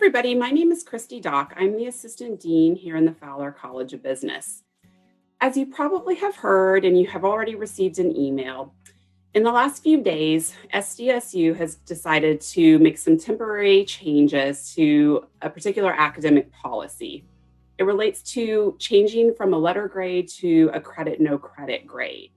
everybody. My name is Christy Dock. I'm the Assistant Dean here in the Fowler College of Business. As you probably have heard and you have already received an email, in the last few days, SDSU has decided to make some temporary changes to a particular academic policy. It relates to changing from a letter grade to a credit no credit grade.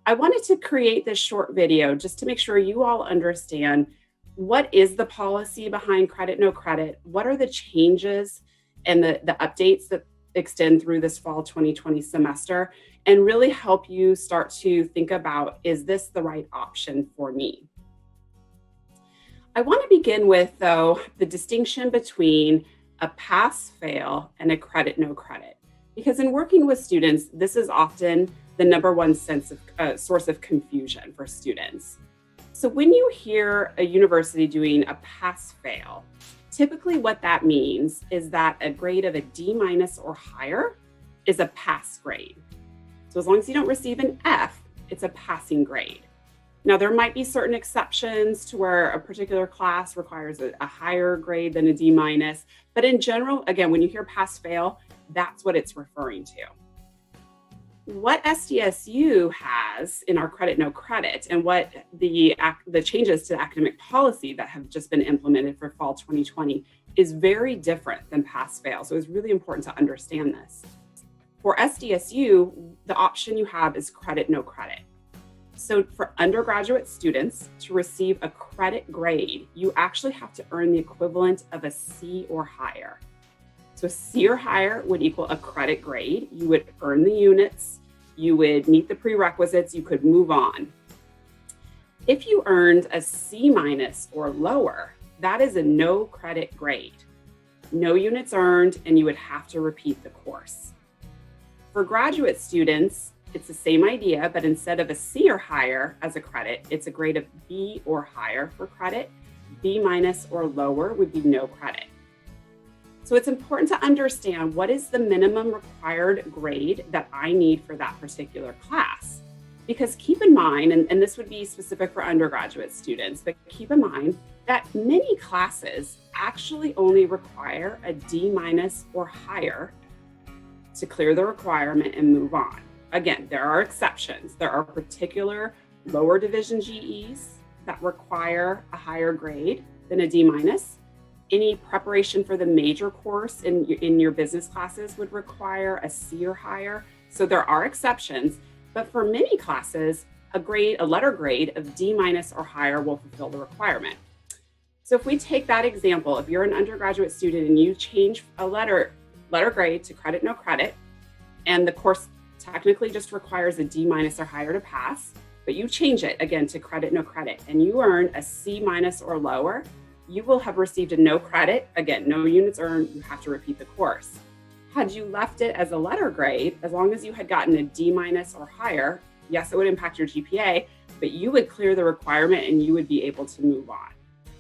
I wanted to create this short video just to make sure you all understand what is the policy behind credit no credit, what are the changes and the updates that extend through this fall 2020 semester, and really help you start to think about, is this the right option for me? I want to begin with, though, the distinction between a pass-fail and a credit no credit, because in working with students, this is often the number one source of confusion for students. So when you hear a university doing a pass-fail, typically what that means is that a grade of a D- or higher is a pass grade. So as long as you don't receive an F, it's a passing grade. Now, there might be certain exceptions to where a particular class requires a higher grade than a D-, but in general, again, when you hear pass-fail, that's what it's referring to. What SDSU has in our credit no credit and what the changes to academic policy that have just been implemented for fall 2020 is very different than pass fail. So it's really important to understand this. For SDSU, the option you have is credit no credit. So for undergraduate students to receive a credit grade, you actually have to earn the equivalent of a C or higher. So C or higher would equal a credit grade. You would earn the units, you would meet the prerequisites, you could move on. If you earned a C- or lower, that is a no credit grade. No units earned, and you would have to repeat the course. For graduate students, it's the same idea, but instead of a C or higher as a credit, it's a grade of B or higher for credit. B- or lower would be no credit. So it's important to understand what is the minimum required grade that I need for that particular class. Because keep in mind, and this would be specific for undergraduate students, but keep in mind that many classes actually only require a D- or higher to clear the requirement and move on. Again, there are exceptions. There are particular lower division GEs that require a higher grade than a D-. Any preparation for the major course in your business classes would require a C or higher. So there are exceptions, but for many classes, a letter grade of D- or higher will fulfill the requirement. So if we take that example, if you're an undergraduate student and you change a letter grade to credit no credit, and the course technically just requires a D- or higher to pass, but you change it again to credit no credit, and you earn a C- or lower, you will have received a no credit. Again, no units earned, you have to repeat the course. Had you left it as a letter grade, as long as you had gotten a D- or higher, yes, it would impact your GPA, but you would clear the requirement and you would be able to move on.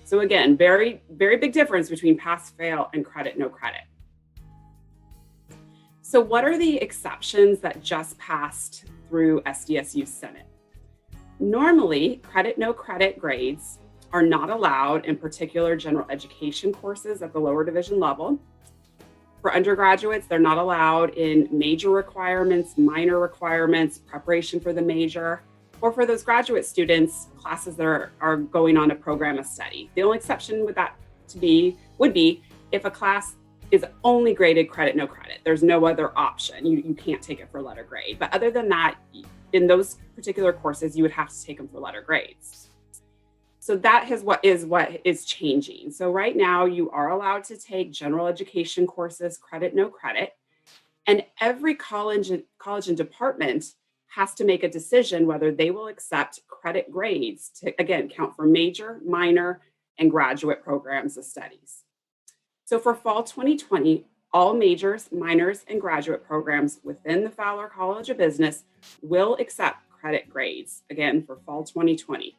So again, very, very big difference between pass fail and credit no credit. So what are the exceptions that just passed through SDSU Senate? Normally, credit no credit grades are not allowed in particular general education courses at the lower division level. For undergraduates, they're not allowed in major requirements, minor requirements, preparation for the major, or for those graduate students, classes that are going on a program of study. The only exception would be if a class is only graded credit no credit. There's no other option. You can't take it for letter grade. But other than that, in those particular courses, you would have to take them for letter grades. So that is what is changing. So right now you are allowed to take general education courses, credit no credit, and every college and department has to make a decision whether they will accept credit grades to, again, count for major, minor, and graduate programs of studies. So for fall 2020, all majors, minors, and graduate programs within the Fowler College of Business will accept credit grades, again, for fall 2020.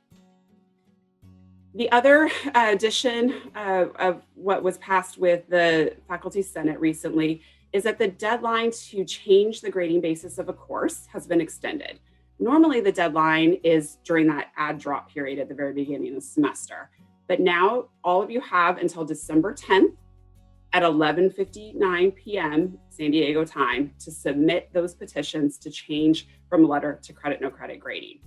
The other addition of what was passed with the Faculty Senate recently is that the deadline to change the grading basis of a course has been extended. Normally, the deadline is during that add drop period at the very beginning of the semester. But now all of you have until December 10th at 11:59 p.m. San Diego time to submit those petitions to change from letter to credit, no credit grading.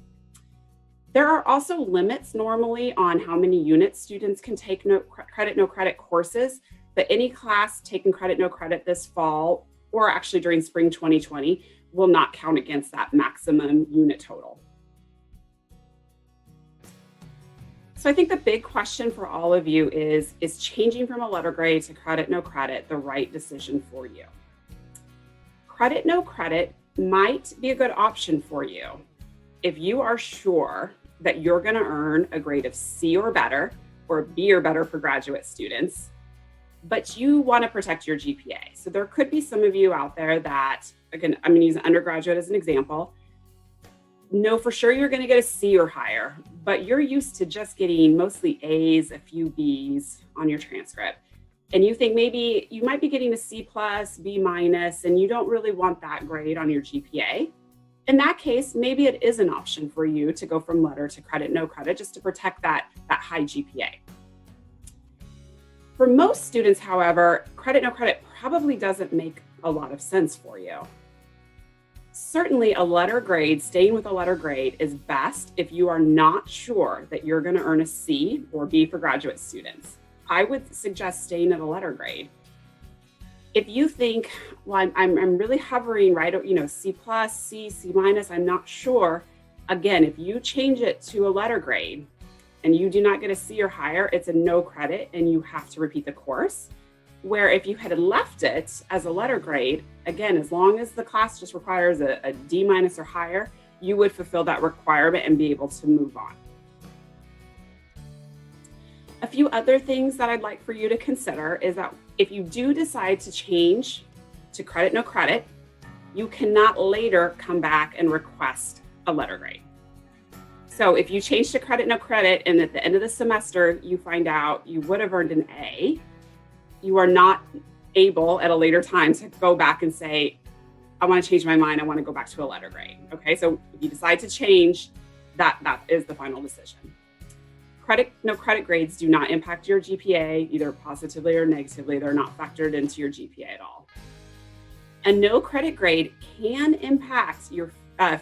There are also limits normally on how many units students can take no credit courses, but any class taking credit, no credit this fall, or actually during spring 2020, will not count against that maximum unit total. So I think the big question for all of you is changing from a letter grade to credit, no credit the right decision for you? Credit, no credit might be a good option for you if you are sure that you're going to earn a grade of C or better, or B or better for graduate students, but you want to protect your GPA. So there could be some of you out there that, again, I'm going to use an undergraduate as an example, know for sure you're going to get a C or higher, but you're used to just getting mostly A's, a few B's on your transcript. And you think maybe you might be getting a C plus, B minus, and you don't really want that grade on your GPA. In that case, maybe it is an option for you to go from letter to credit, no credit, just to protect that high GPA. For most students, however, credit, no credit probably doesn't make a lot of sense for you. Certainly a letter grade, staying with a letter grade is best if you are not sure that you're going to earn a C or B for graduate students. I would suggest staying at a letter grade. If you think, well, I'm really hovering right, C plus, C minus, I'm not sure. Again, if you change it to a letter grade and you do not get a C or higher, it's a no credit and you have to repeat the course. Where if you had left it as a letter grade, again, as long as the class just requires a D minus or higher, you would fulfill that requirement and be able to move on. A few other things that I'd like for you to consider is that if you do decide to change to credit, no credit, you cannot later come back and request a letter grade. So if you change to credit, no credit, and at the end of the semester, you find out you would have earned an A, you are not able at a later time to go back and say, I want to change my mind, I want to go back to a letter grade. Okay, so if you decide to change, that is the final decision. Credit, no credit grades do not impact your GPA, either positively or negatively. They're not factored into your GPA at all. A no credit grade can impact your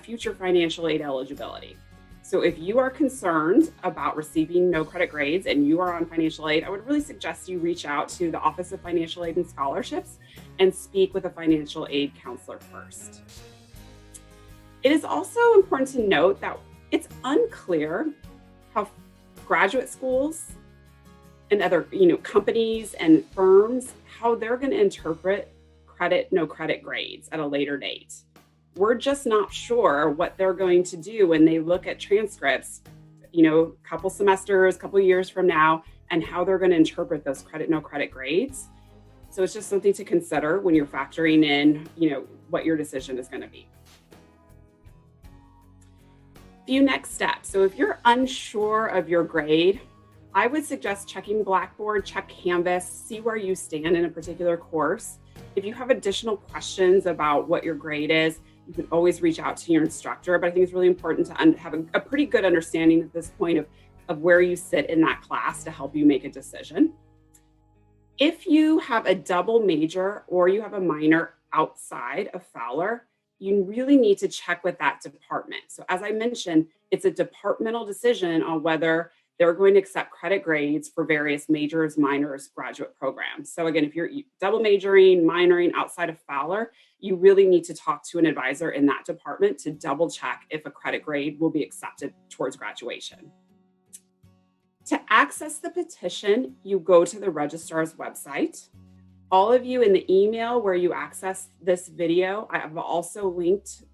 future financial aid eligibility. So if you are concerned about receiving no credit grades and you are on financial aid, I would really suggest you reach out to the Office of Financial Aid and Scholarships and speak with a financial aid counselor first. It is also important to note that it's unclear how graduate schools and other companies and firms, how they're going to interpret credit, no credit grades at a later date. We're just not sure what they're going to do when they look at transcripts, couple semesters, couple years from now, and how they're going to interpret those credit, no credit grades. So it's just something to consider when you're factoring in, what your decision is going to be. Few next steps. So if you're unsure of your grade, I would suggest checking Blackboard, check Canvas, see where you stand in a particular course. If you have additional questions about what your grade is, you can always reach out to your instructor, but I think it's really important to have a pretty good understanding at this point of where you sit in that class to help you make a decision. If you have a double major or you have a minor outside of Fowler, you really need to check with that department. So as I mentioned, it's a departmental decision on whether they're going to accept credit grades for various majors, minors, graduate programs. So again, if you're double majoring, minoring outside of Fowler, you really need to talk to an advisor in that department to double check if a credit grade will be accepted towards graduation. To access the petition, you go to the registrar's website. All of you in the email where you access this video, I have also linked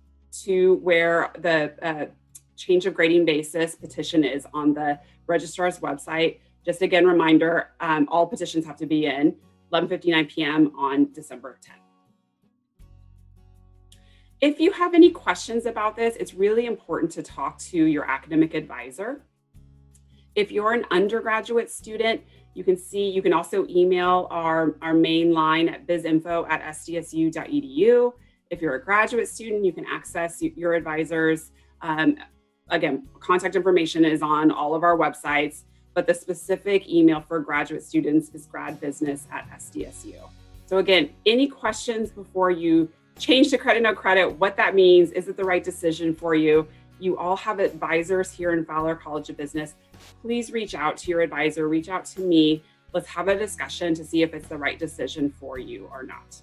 to where the change of grading basis petition is on the registrar's website. Just again, reminder, all petitions have to be in 11:59 p.m. on December 10th. If you have any questions about this, it's really important to talk to your academic advisor. If you're an undergraduate student, you can also email our main line at bizinfo@sdsu.edu. If you're a graduate student, you can access your advisors. Again, contact information is on all of our websites. but the specific email for graduate students is gradbusiness@sdsu. So again, any questions before you change to credit, no credit, what that means, is it the right decision for you? You all have advisors here in Fowler College of Business. Please reach out to your advisor, reach out to me. Let's have a discussion to see if it's the right decision for you or not.